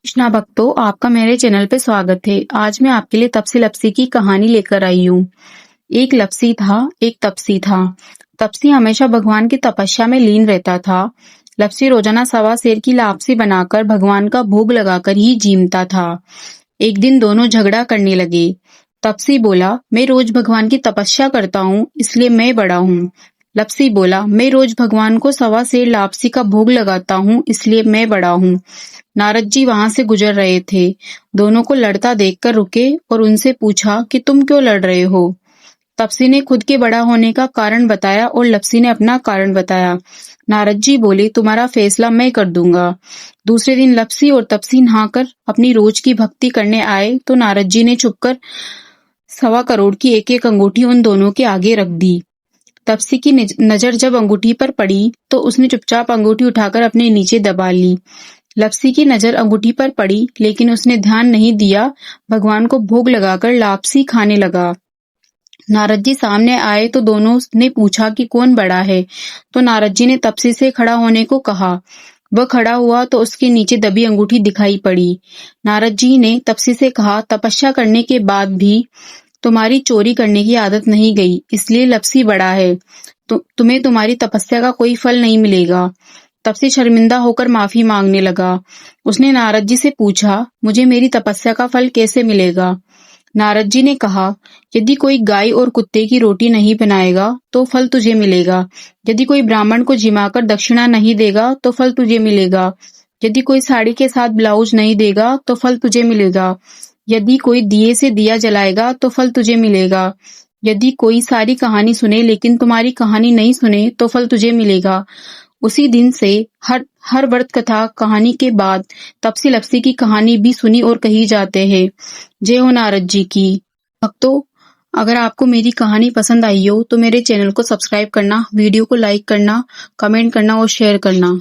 कृष्णा भक्तों, आपका मेरे चैनल पे स्वागत है। आज मैं आपके लिए तपसी लपसी की कहानी लेकर आई हूँ। एक लपसी था, एक तपसी था। तपसी हमेशा भगवान की तपस्या में लीन रहता था। लपसी रोजाना सवा सेर की लापसी बनाकर भगवान का भोग लगाकर ही जीमता था। एक दिन दोनों झगड़ा करने लगे। तपसी बोला, मैं रोज भगवान की तपस्या करता हूँ, इसलिए मैं बड़ा हूँ। लपसी बोला, मैं रोज भगवान को सवा सेर लापसी का भोग लगाता हूँ, इसलिए मैं बड़ा हूँ। नारद जी वहां से गुजर रहे थे। दोनों को लड़ता देखकर रुके और उनसे पूछा कि तुम क्यों लड़ रहे हो। तपसी ने खुद के बड़ा होने का कारण बताया और लपसी ने अपना कारण बताया। नारद जी बोले, तुम्हारा फैसला मैं कर दूंगा। दूसरे दिन लपसी और तपसी नहाकर अपनी रोज की भक्ति करने आए तो नारद जी ने चुपकर 1.25 करोड़ की एक एक अंगूठी उन दोनों के आगे रख दी। तपसी की नजर जब अंगूठी पर पड़ी तो उसने चुपचाप अंगूठी उठाकर अपने नीचे दबा ली। लपसी की नजर अंगूठी पर पड़ी लेकिन उसने ध्यान नहीं दिया। भगवान को भोग लगाकर लापसी खाने लगा। नारद जी सामने आए तो दोनों ने पूछा कि कौन बड़ा है। तो नारद जी ने तपसी से खड़ा होने को कहा। वह खड़ा हुआ तो उसके नीचे दबी अंगूठी दिखाई पड़ी। नारद जी ने तपसी से कहा, तपस्या करने के बाद भी तुम्हारी चोरी करने की आदत नहीं गई, इसलिए लपसी बड़ा है। तुम्हें तुम्हारी तपस्या का कोई फल नहीं मिलेगा। तपसी शर्मिंदा होकर माफी मांगने लगा। उसने नारद जी से पूछा, मुझे मेरी तपस्या का फल कैसे मिलेगा। नारद जी ने कहा, यदि कोई गाय और कुत्ते की रोटी नहीं बनाएगा तो फल तुझे मिलेगा। यदि कोई ब्राह्मण को जिमाकर दक्षिणा नहीं देगा तो फल तुझे मिलेगा। यदि कोई साड़ी के साथ ब्लाउज नहीं देगा तो फल तुझे मिलेगा। यदि कोई दिए से दिया जलाएगा तो फल तुझे मिलेगा। यदि कोई सारी कहानी सुने लेकिन तुम्हारी कहानी नहीं सुने तो फल तुझे मिलेगा। उसी दिन से हर व्रत कथा कहानी के बाद तपसी लपसी की कहानी भी सुनी और कही जाते हैं। जय हो नारद जी की। भक्तों, अगर आपको मेरी कहानी पसंद आई हो तो मेरे चैनल को सब्सक्राइब करना, वीडियो को लाइक करना, कमेंट करना और शेयर करना।